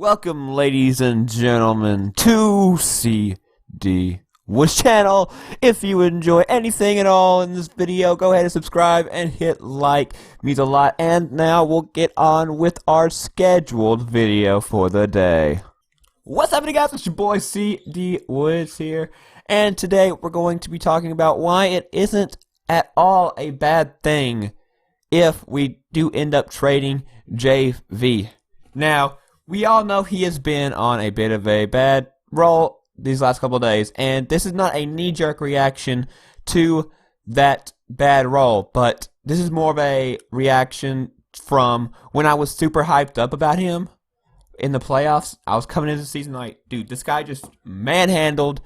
Welcome, ladies and gentlemen, to Cdwoods channel. If you enjoy anything at all in this video, go ahead and subscribe and hit like. It means a lot. And now we'll get on with our scheduled video for the day. What's happening, guys? It's your boy Cdwoods here, and today we're going to be talking about why it isn't at all a bad thing if we do end up trading JV. Now, we all know he has been on a bit of a bad roll these last couple of days, and this is not a knee-jerk reaction to that bad roll, but this is more of a reaction from when I was super hyped up about him in the playoffs. I was coming into the season like, dude, this guy just manhandled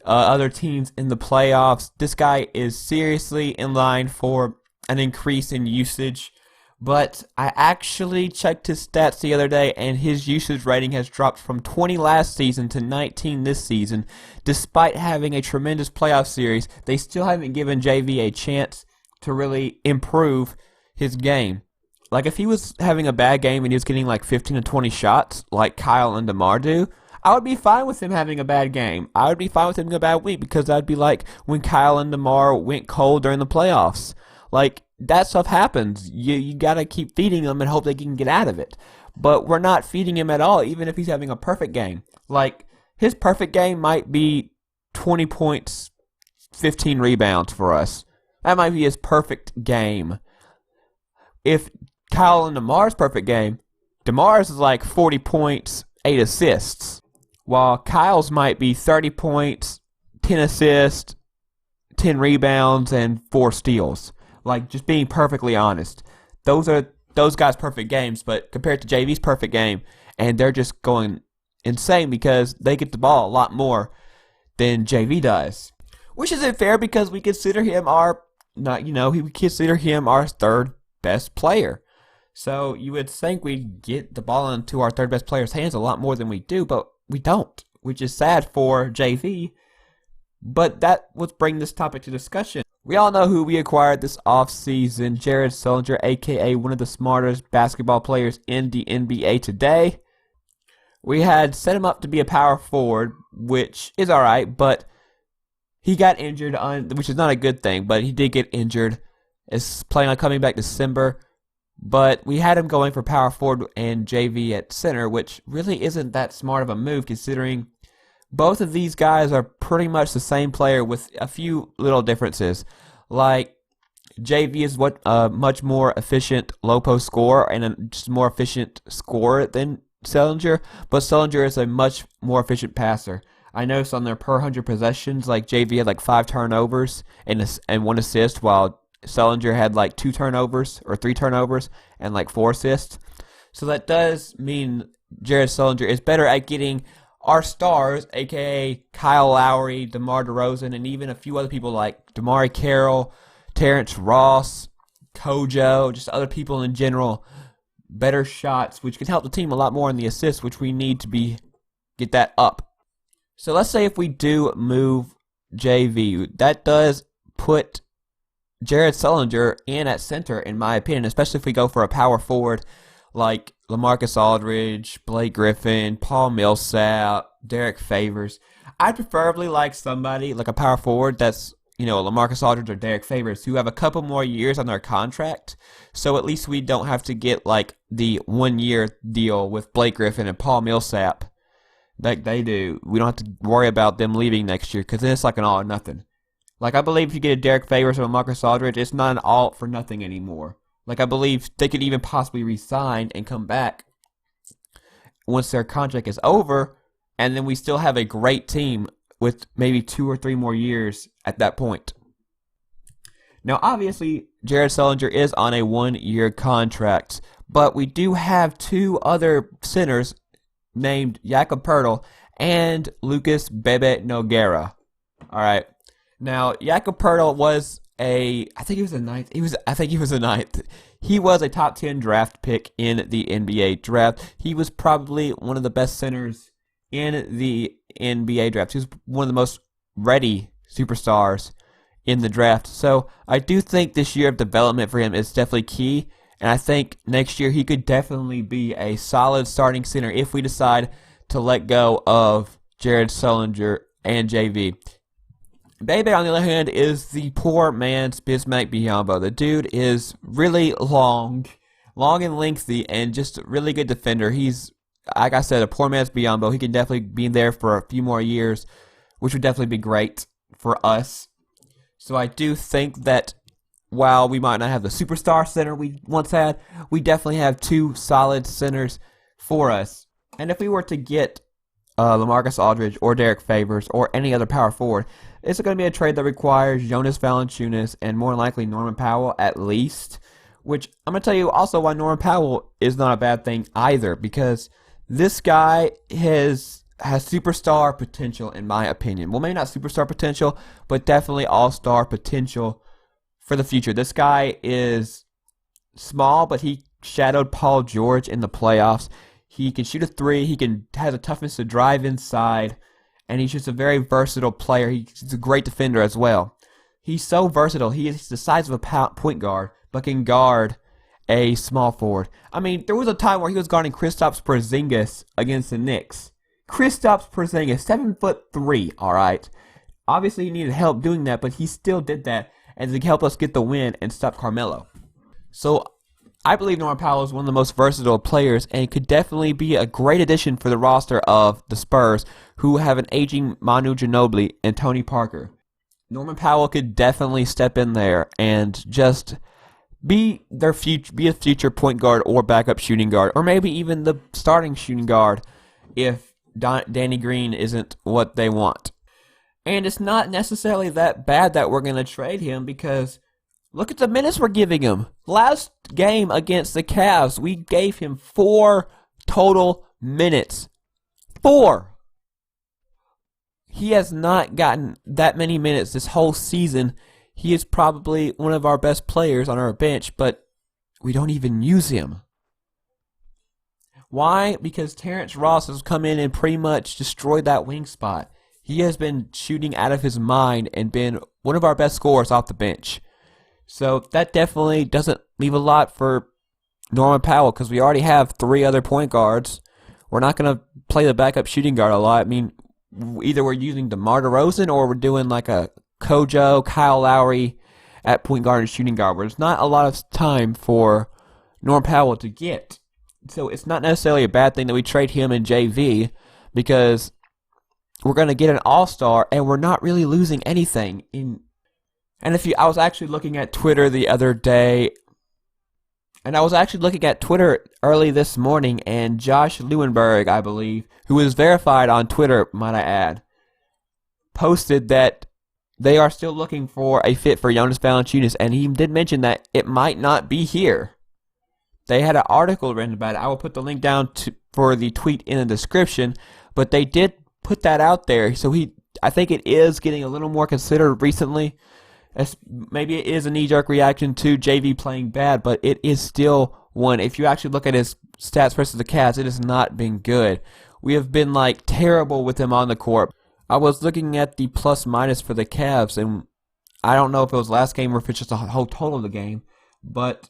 other teams in the playoffs. This guy is seriously in line for an increase in usage. But I actually checked his stats the other day, and his usage rating has dropped from 20 last season to 19 this season. Despite having a tremendous playoff series, they still haven't given JV a chance to really improve his game. Like, if he was having a bad game and he was getting like 15 to 20 shots, like Kyle and DeMar do, I would be fine with him having a bad game. I would be fine with him having a bad week, because that'd be like when Kyle and DeMar went cold during the playoffs. Like, that stuff happens. You gotta keep feeding him and hope they can get out of it. But we're not feeding him at all, even if he's having a perfect game. Like, his perfect game might be 20 points, 15 rebounds for us. That might be his perfect game. If Kyle and DeMar's perfect game, DeMar's is like 40 points, 8 assists. While Kyle's might be 30 points, 10 assists, 10 rebounds, and 4 steals. Like, just being perfectly honest. Those are those guys' perfect games, but compared to JV's perfect game, and they're just going insane because they get the ball a lot more than JV does. Which isn't fair, because we consider him we consider him our third best player. So you would think we'd get the ball into our third best player's hands a lot more than we do, but we don't, which is sad for JV. But that would bring this topic to discussion. We all know who we acquired this offseason, Sullinger, a.k.a. one of the smartest basketball players in the NBA today. We had set him up to be a power forward, which is alright, but he got injured, which is not a good thing, but he did get injured. Is planning on coming back December. But we had him going for power forward and JV at center, which really isn't that smart of a move, considering both of these guys are pretty much the same player with a few little differences. Like, JV is much more efficient low post scorer and a just more efficient scorer than Sullinger, but Sullinger is a much more efficient passer. I noticed on their per 100 possessions, like, JV had like 5 turnovers and 1 assist, while Sullinger had like 2 turnovers or 3 turnovers and like 4 assists. So that does mean Sullinger is better at getting our stars, a.k.a. Kyle Lowry, DeMar DeRozan, and even a few other people like DeMar Carroll, Terrence Ross, Kojo, just other people in general, better shots, which can help the team a lot more in the assists, which we need to get that up. So let's say if we do move JV, that does put Sullinger in at center, in my opinion, especially if we go for a power forward like LaMarcus Aldridge, Blake Griffin, Paul Millsap, Derek Favors. I'd preferably like somebody like a power forward that's, LaMarcus Aldridge or Derek Favors, who have a couple more years on their contract. So at least we don't have to get like the 1-year deal with Blake Griffin and Paul Millsap like they do. We don't have to worry about them leaving next year, because then it's like an all or nothing. Like, I believe if you get a Derek Favors or a LaMarcus Aldridge, it's not an all for nothing anymore. Like, I believe they could even possibly resign and come back once their contract is over, and then we still have a great team with maybe 2 or 3 more years at that point. Now, obviously, Sullinger is on a 1-year contract, but we do have 2 other centers named Jakob Poeltl and Lucas Bebe Nogueira. All right. Now, Jakob Poeltl was I think he was a ninth. He was a top 10 draft pick in the NBA draft. He was probably one of the best centers in the NBA draft. He was one of the most ready superstars in the draft. So I do think this year of development for him is definitely key, And I think next year he could definitely be a solid starting center if we decide to let go of Jared Sullinger and JV. Bebe, on the other hand, is the poor man's Bismack Biyombo. The dude is really long and lengthy, and just a really good defender. He's, like I said, a poor man's Biyombo. He can definitely be there for a few more years, which would definitely be great for us. So I do think that while we might not have the superstar center we once had, we definitely have two solid centers for us. And if we were to get LaMarcus Aldridge or Derek Favors or any other power forward, it's going to be a trade that requires Jonas Valanciunas and more likely Norman Powell at least, which I'm going to tell you also why Norman Powell is not a bad thing either, because this guy has superstar potential in my opinion. Well, maybe not superstar potential, but definitely all-star potential for the future. This guy is small, but he shadowed Paul George in the playoffs. He can shoot a three. He has a toughness to drive inside, and he's just a very versatile player. He's a great defender as well. He's so versatile. He is the size of a point guard, but can guard a small forward. I mean, there was a time where he was guarding Kristaps Porzingis against the Knicks. Kristaps Porzingis, 7'3", all right. Obviously, he needed help doing that, but he still did that, and to help us get the win and stop Carmelo. So I believe Norman Powell is one of the most versatile players and could definitely be a great addition for the roster of the Spurs, who have an aging Manu Ginobili and Tony Parker. Norman Powell could definitely step in there and just be a future point guard or backup shooting guard, or maybe even the starting shooting guard if Danny Green isn't what they want. And it's not necessarily that bad that we're going to trade him, because look at the minutes we're giving him. Last game against the Cavs, we gave him 4 total minutes. 4! He has not gotten that many minutes this whole season. He is probably one of our best players on our bench, but we don't even use him. Why? Because Terrence Ross has come in and pretty much destroyed that wing spot. He has been shooting out of his mind and been one of our best scorers off the bench. So that definitely doesn't leave a lot for Norman Powell, because we already have 3 other point guards. We're not going to play the backup shooting guard a lot. I mean, either we're using DeMar DeRozan or we're doing like a Kojo, Kyle Lowry at point guard and shooting guard, where there's not a lot of time for Norman Powell to get. So it's not necessarily a bad thing that we trade him and JV, because we're going to get an all-star and we're not really losing anything. And I was actually looking at Twitter the other day, and I was actually looking at Twitter early this morning, and Josh Lewenberg, I believe, who is verified on Twitter, might I add, posted that they are still looking for a fit for Jonas Valanciunas, and he did mention that it might not be here. They had an article written about it. I will put the link down for the tweet in the description, but they did put that out there. So I think it is getting a little more considered recently. Maybe it is a knee-jerk reaction to JV playing bad, but it is still one. If you actually look at his stats versus the Cavs, it has not been good. We have been terrible with him on the court. I was looking at the plus-minus for the Cavs, and I don't know if it was last game or if it's just a whole total of the game, but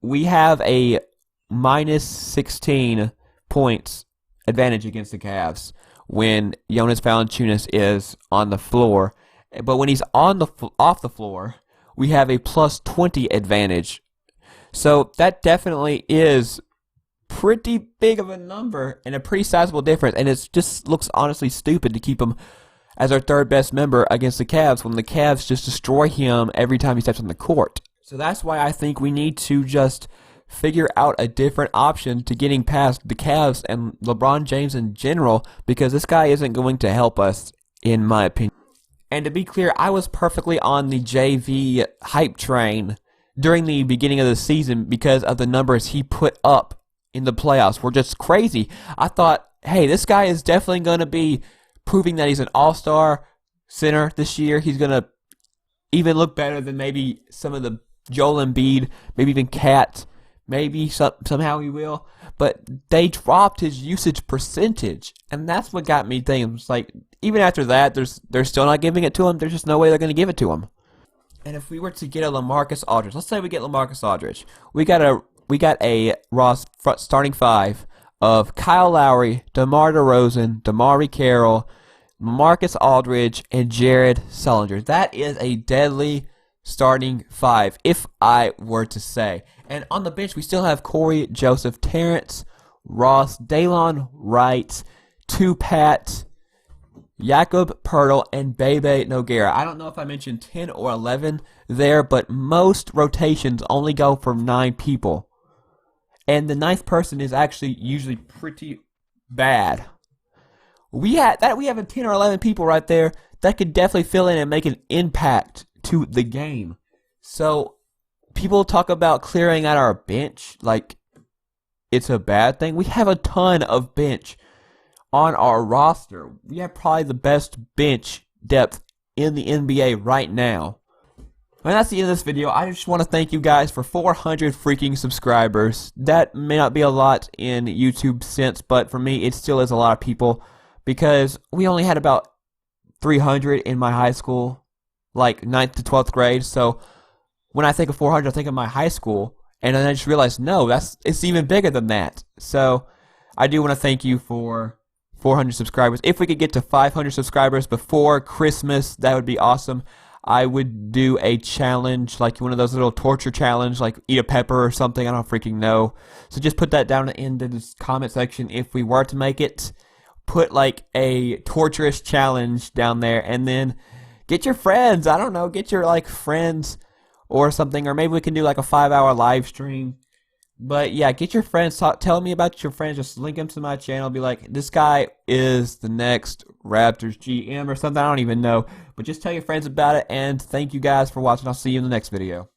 we have a minus 16 points advantage against the Cavs when Jonas Valanciunas is on the floor. But when he's off the floor, we have a plus 20 advantage. So that definitely is pretty big of a number and a pretty sizable difference. And it just looks honestly stupid to keep him as our third best member against the Cavs when the Cavs just destroy him every time he steps on the court. So that's why I think we need to just figure out a different option to getting past the Cavs and LeBron James in general, because this guy isn't going to help us, in my opinion. And to be clear, I was perfectly on the JV hype train during the beginning of the season because of the numbers he put up in the playoffs were just crazy. I thought, hey, this guy is definitely going to be proving that he's an all-star center this year. He's going to even look better than maybe some of the Joel Embiid, maybe even Cat. Maybe somehow he will. But they dropped his usage percentage, and that's what got me thinking. It's even after that, they're still not giving it to him. There's just no way they're going to give it to him. And if we were to get a LaMarcus Aldridge, let's say we get LaMarcus Aldridge, we got a Ross starting five of Kyle Lowry, DeMar DeRozan, Damari Carroll, Marcus Aldridge, and Jared Sullinger. That is a deadly starting five, if I were to say. And on the bench, we still have Corey, Joseph, Terrence, Ross, Daylon Wright, Tupat, Jakob Poeltl, and Bebe Nogueira. I don't know if I mentioned 10 or 11 there, but most rotations only go for 9 people. And the 9th person is actually usually pretty bad. We have a 10 or 11 people right there that could definitely fill in and make an impact to the game. So people talk about clearing out our bench like it's a bad thing. We have a ton of bench on our roster. We have probably the best bench depth in the NBA right now. And that's the end of this video. I just want to thank you guys for 400 freaking subscribers. That may not be a lot in YouTube sense, but for me it still is a lot of people, because we only had about 300 in my high school, like 9th to 12th grade. So when I think of 400, I think of my high school, and then I just realized, no, it's even bigger than that. So I do want to thank you for 400 subscribers. If we could get to 500 subscribers before Christmas, that would be awesome. I would do a challenge, like one of those little torture challenge, like eat a pepper or something. I don't freaking know. So just put that down in the comment section if we were to make it. Put like a torturous challenge down there, and then get your friends. I don't know, get your like friends or something, or maybe we can do like a 5-hour live stream. But yeah, get your friends. Tell me about your friends. Just link them to my channel. Be like, this guy is the next Raptors GM or something. I don't even know. But just tell your friends about it. And thank you guys for watching. I'll see you in the next video.